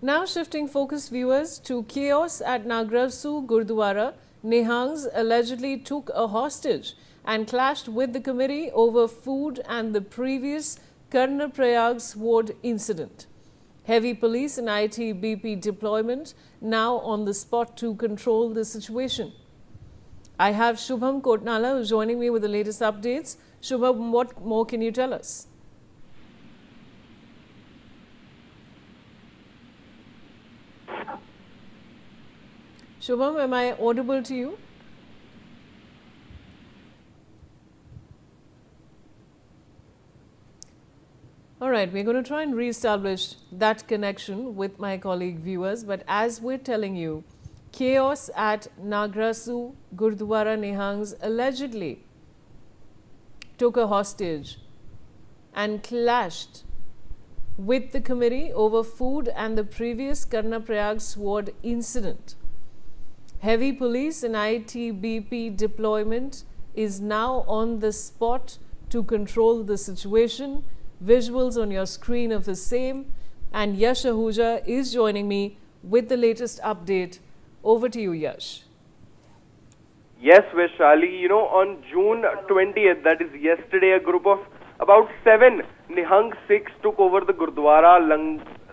Now shifting focus, viewers, to chaos at Nagrasu Gurdwara. Nihangs allegedly took a hostage and clashed with the committee over food and the previous Karnaprayag sword incident. Heavy police and ITBP deployment now on the spot to control the situation. I have Shubham Kotnala who's joining me with the latest updates. Shubham, what more can you tell us? Shubham, am I audible to you? All right, we're going to try and re-establish that connection with my colleague viewers. But as we're telling you, chaos at Nagrasu Gurdwara Nihangs allegedly took a hostage and clashed with the committee over food and the previous Karnaprayag sword incident. Heavy police and ITBP deployment is now on the spot to control the situation. Visuals on your screen of the same. And Yash Ahuja is joining me with the latest update. Over to you, Yash. Yes, Vaishali, on June 20th, that is yesterday, a group of about 7 Nihang Sikhs took over the Gurdwara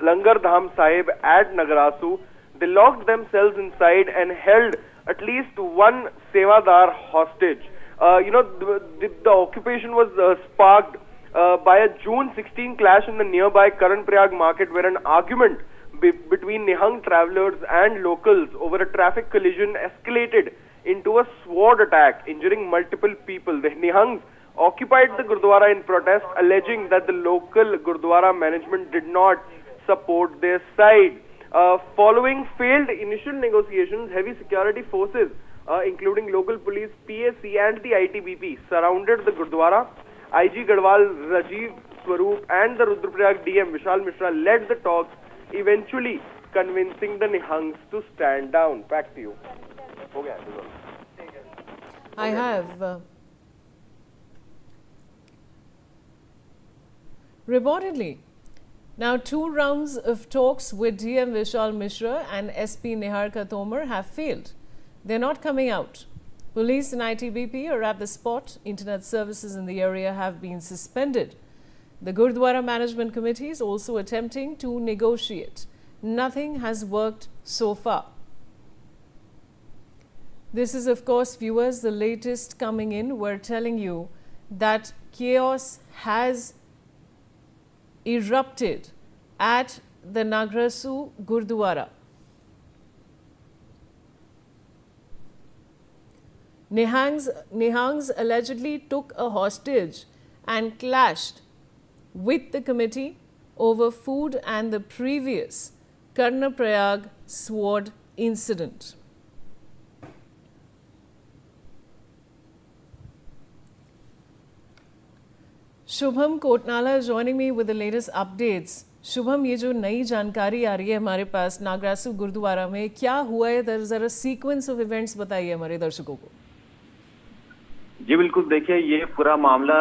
Langar Dham Sahib at Nagrasu. They locked themselves inside and held at least one Sevadar hostage. The occupation was sparked by a June 16 clash in the nearby Karnaprayag market, where an argument between Nihang travelers and locals over a traffic collision escalated into a sword attack, injuring multiple people. The Nihangs occupied the Gurdwara in protest, alleging that the local Gurdwara management did not support their side. Following failed initial negotiations, heavy security forces, including local police, PAC and the ITBP, surrounded the Gurdwara. IG Garhwal Rajiv Swaroop and the Rudraprayag DM Vishal Mishra led the talks, eventually convincing the Nihangs to stand down. Back to you. I have. Reportedly, now 2 rounds of talks with DM Vishal Mishra and SP Niharika Tomar have failed. They're not coming out. Police and ITBP are at the spot. Internet services in the area have been suspended. The Gurdwara Management Committee is also attempting to negotiate. Nothing has worked so far. This is, of course, viewers, the latest coming in. We're telling you that chaos has erupted at the Nagrasu Gurdwara. Nihangs allegedly took a hostage and clashed with the committee over food and the previous Karnaprayag sword incident. Shubham Kotnala joining me with the latest updates. Shubham, ये जो नई जानकारी आ रही है हमारे पास नागरासु गुरुद्वारा में, क्या हुआ है, जरा सीक्वेंस ऑफ इवेंट्स बताइए हमारे दर्शकों को। जी बिल्कुल, देखिए ये पूरा मामला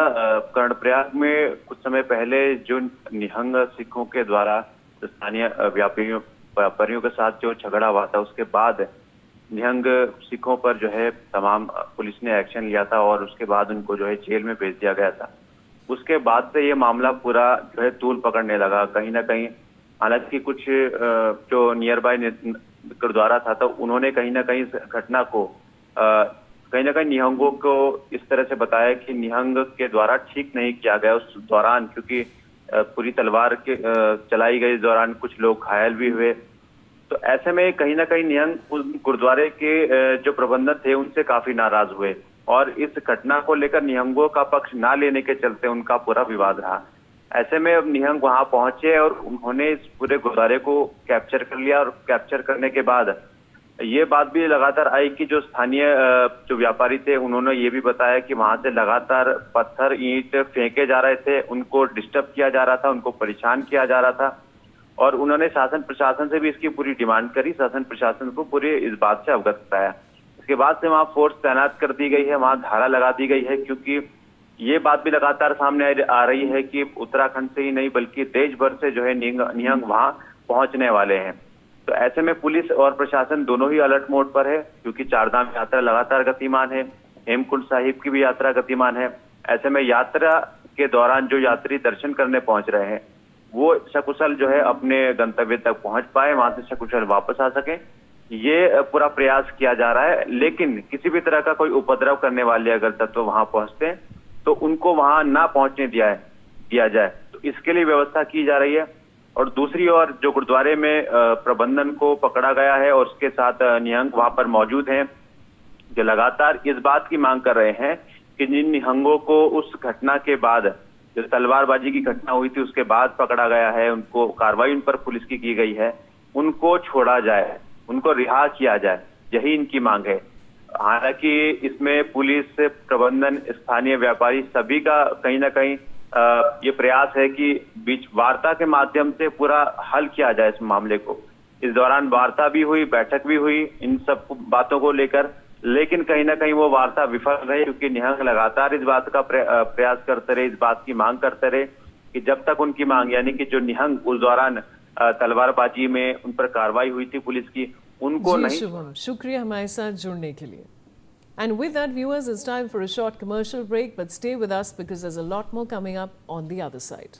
कर्णप्रयाग में कुछ समय पहले जो निहंग सिखों के द्वारा स्थानीय व्यापारियों के साथ जो झगड़ा हुआ था, उसके बाद निहंग सिखों पर जो है तमाम पुलिस ने एक्शन लिया था और उसके बाद उनको जो है जेल में भेज दिया गया था। उसके बाद से ये मामला पूरा जो है तूल पकड़ने लगा कहीं ना कहीं। हालांकि कुछ जो नियर बाय गुरुद्वारा था तो उन्होंने कहीं ना कहीं घटना को कहीं ना कहीं निहंगों को इस तरह से बताया कि निहंग के द्वारा ठीक नहीं किया गया उस दौरान, क्योंकि पूरी तलवार के चलाई गई इस दौरान कुछ लोग घायल भी हुए। तो ऐसे में कहीं ना कहीं निहंग उस गुरुद्वारे के जो प्रबंधक थे उनसे काफी नाराज हुए और इस घटना को लेकर निहंगों का पक्ष ना लेने के चलते उनका पूरा विवाद रहा। ऐसे में अब निहंग वहां पहुंचे और उन्होंने इस पूरे गुरुद्वारे को कैप्चर कर लिया और कैप्चर करने के बाद ये बात भी लगातार आई कि जो स्थानीय जो व्यापारी थे उन्होंने ये भी बताया कि वहां से लगातार पत्थर ईंट फेंके जा रहे थे, उनको डिस्टर्ब किया जा रहा था, उनको परेशान किया जा रहा था और उन्होंने शासन प्रशासन से भी इसकी पूरी डिमांड करी। शासन प्रशासन को पूरे इस बात से अवगत कराया। इसके बाद से वहां फोर्स तैनात कर दी गई है, वहां धारा लगा दी गई है, क्योंकि ये बात भी लगातार सामने आ रही है कि उत्तराखंड से ही नहीं बल्कि देश भर से जो है निहंग वहां पहुंचने वाले हैं। तो ऐसे में पुलिस और प्रशासन दोनों ही अलर्ट मोड पर है, क्योंकि चारधाम यात्रा लगातार गतिमान है, हेमकुंड साहिब की भी यात्रा गतिमान है। ऐसे में यात्रा के दौरान जो यात्री दर्शन करने पहुंच रहे हैं वो सकुशल जो है अपने गंतव्य तक पहुंच पाए, वहां से सकुशल वापस आ सके, ये पूरा प्रयास किया जा रहा है। लेकिन किसी भी तरह का कोई उपद्रव करने वाले अगर तत्व वहां पहुंचते हैं तो उनको वहां ना पहुंचने दिया जाए, तो इसके लिए व्यवस्था की जा रही है। और दूसरी ओर जो गुरुद्वारे में प्रबंधन को पकड़ा गया है और उसके साथ निहंग वहां पर मौजूद हैं, जो लगातार इस बात की मांग कर रहे हैं कि जिन निहंगों को उस घटना के बाद, जो तलवारबाजी की घटना हुई थी उसके बाद पकड़ा गया है, उनको कार्रवाई उन पर पुलिस की गई है, उनको छोड़ा जाए, उनको रिहा किया जाए, यही इनकी मांग है। हालांकि इसमें पुलिस, प्रबंधन, स्थानीय व्यापारी सभी का कहीं ना कहीं ये प्रयास है कि बीच वार्ता के माध्यम से पूरा हल किया जाए इस मामले को। इस दौरान वार्ता भी हुई, बैठक भी हुई इन सब बातों को लेकर, लेकिन कहीं ना कहीं वो वार्ता विफल रही, क्योंकि निहंग लगातार इस बात का प्रयास करते रहे, इस बात की मांग करते रहे कि जब तक उनकी मांग, यानी कि जो निहंग उस दौरान तलवारबाजी में उन पर कार्रवाई हुई थी पुलिस की, उनको जी नहीं। शुभम, शुक्रिया हमारे साथ जुड़ने के लिए। And with that, viewers, it's time for a short commercial break, but stay with us because there's a lot more coming up on the other side.